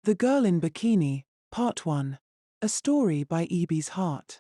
The Girl in Bikini, Part 1. A story by Eby's Heart.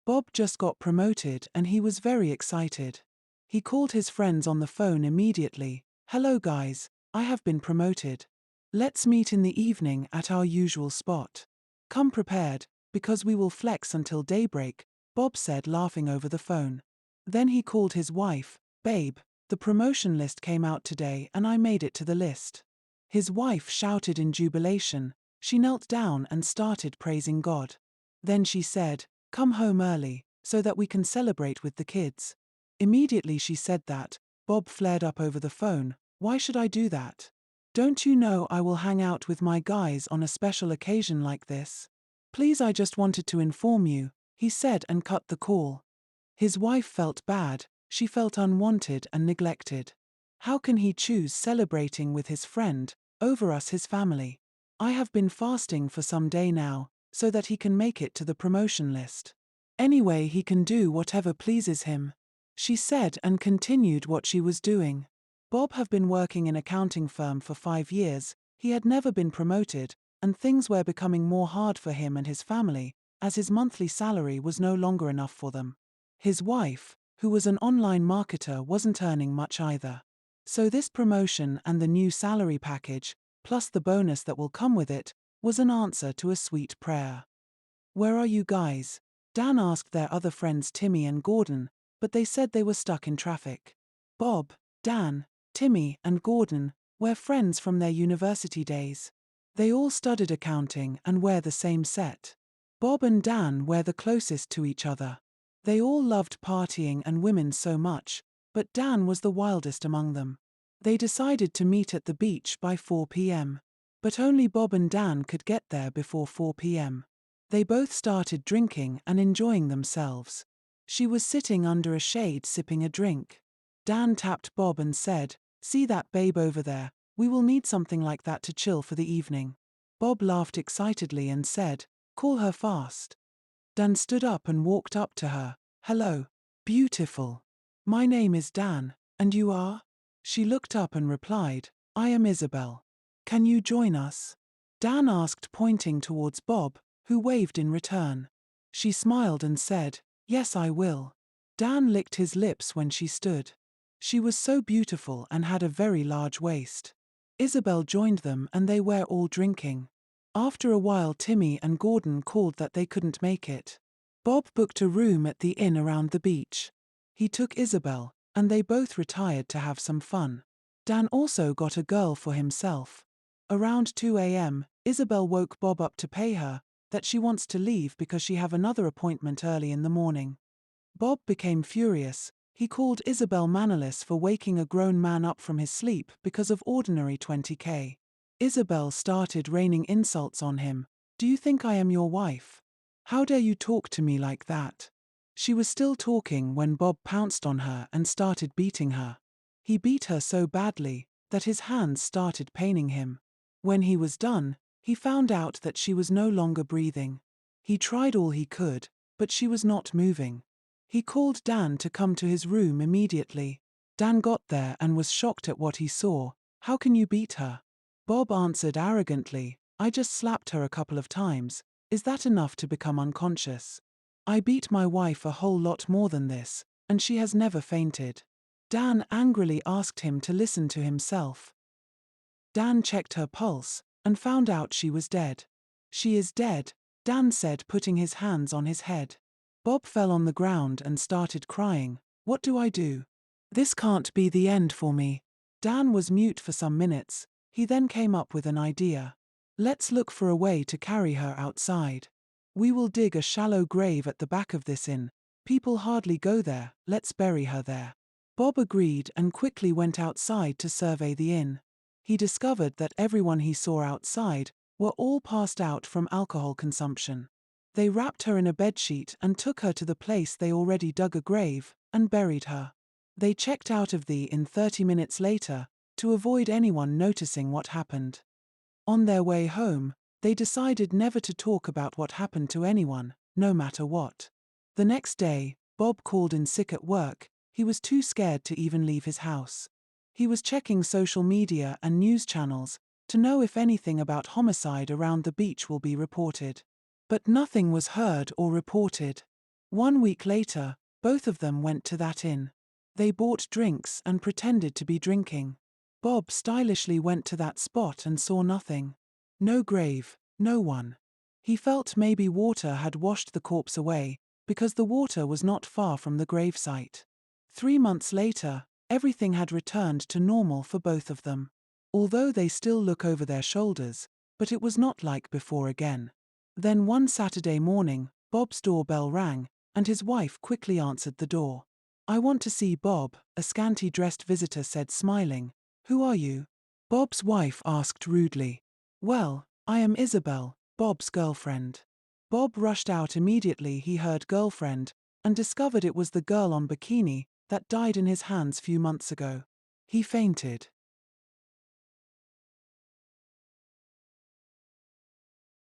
Bob just got promoted and he was very excited. He called his friends on the phone immediately. "Hello guys, I have been promoted. Let's meet in the evening at our usual spot. Come prepared, because we will flex until daybreak," Bob said, laughing over the phone. Then he called his wife. "Babe, the promotion list came out today and I made it to the list." His wife shouted in jubilation. She knelt down and started praising God. Then she said, "Come home early, so that we can celebrate with the kids." Immediately she said that, Bob flared up over the phone. "Why should I do that? Don't you know I will hang out with my guys on a special occasion like this? Please, I just wanted to inform you," he said, and cut the call. His wife felt bad. She felt unwanted and neglected. How can he choose celebrating with his friend over us, his family? I have been fasting for some day now, so that he can make it to the promotion list. Anyway, he can do whatever pleases him," she said, and continued what she was doing. Bob had been working in an accounting firm for 5 years. He had never been promoted, and things were becoming more hard for him and his family, as his monthly salary was no longer enough for them. His wife, who was an online marketer, wasn't earning much either. So this promotion and the new salary package, plus the bonus that will come with it, was an answer to a sweet prayer. "Where are you guys?" Dan asked their other friends Timmy and Gordon, but they said they were stuck in traffic. Bob, Dan, Timmy, and Gordon were friends from their university days. They all studied accounting and wear the same set. Bob and Dan were the closest to each other. They all loved partying and women so much, but Dan was the wildest among them. They decided to meet at the beach by 4 p.m. But only Bob and Dan could get there before 4 p.m. They both started drinking and enjoying themselves. She was sitting under a shade sipping a drink. Dan tapped Bob and said, "See that babe over there? We will need something like that to chill for the evening." Bob laughed excitedly and said, "Call her fast." Dan stood up and walked up to her. "Hello, beautiful. My name is Dan, and you are?" She looked up and replied, "I am Isabel. Can you join us?" Dan asked, pointing towards Bob, who waved in return. She smiled and said, "Yes, I will." Dan licked his lips when she stood. She was so beautiful and had a very large waist. Isabel joined them and they were all drinking. After a while, Timmy and Gordon called that they couldn't make it. Bob booked a room at the inn around the beach. He took Isabel, and they both retired to have some fun. Dan also got a girl for himself. Around 2 a.m., Isabel woke Bob up to pay her that she wants to leave because she have another appointment early in the morning. Bob became furious. He called Isabel mannerless for waking a grown man up from his sleep because of ordinary 20K. Isabel started raining insults on him. "Do you think I am your wife? How dare you talk to me like that?" She was still talking when Bob pounced on her and started beating her. He beat her so badly that his hands started paining him. When he was done, he found out that she was no longer breathing. He tried all he could, but she was not moving. He called Dan to come to his room immediately. Dan got there and was shocked at what he saw. "How can you beat her?" Bob answered arrogantly, "I just slapped her a couple of times. Is that enough to become unconscious? I beat my wife a whole lot more than this, and she has never fainted." Dan angrily asked him to listen to himself. Dan checked her pulse and found out she was dead. "She is dead," Dan said, putting his hands on his head. Bob fell on the ground and started crying. "What do I do? This can't be the end for me." Dan was mute for some minutes. He then came up with an idea. "Let's look for a way to carry her outside. We will dig a shallow grave at the back of this inn. People hardly go there. Let's bury her there." Bob agreed and quickly went outside to survey the inn. He discovered that everyone he saw outside were all passed out from alcohol consumption. They wrapped her in a bedsheet and took her to the place they already dug a grave and buried her. They checked out of the inn 30 minutes later to avoid anyone noticing what happened. On their way home, they decided never to talk about what happened to anyone, no matter what. The next day, Bob called in sick at work. He was too scared to even leave his house. He was checking social media and news channels, to know if anything about homicide around the beach will be reported. But nothing was heard or reported. 1 week later, both of them went to that inn. They bought drinks and pretended to be drinking. Bob stylishly went to that spot and saw nothing. No grave, no one. He felt maybe water had washed the corpse away, because the water was not far from the gravesite. 3 months later, everything had returned to normal for both of them. Although they still look over their shoulders, but it was not like before again. Then one Saturday morning, Bob's doorbell rang, and his wife quickly answered the door. "I want to see Bob," a scanty-dressed visitor said, smiling. "Who are you?" Bob's wife asked rudely. "Well, I am Isabel, Bob's girlfriend." Bob rushed out immediately he heard girlfriend, and discovered it was the girl on Bikini that died in his hands few months ago. He fainted.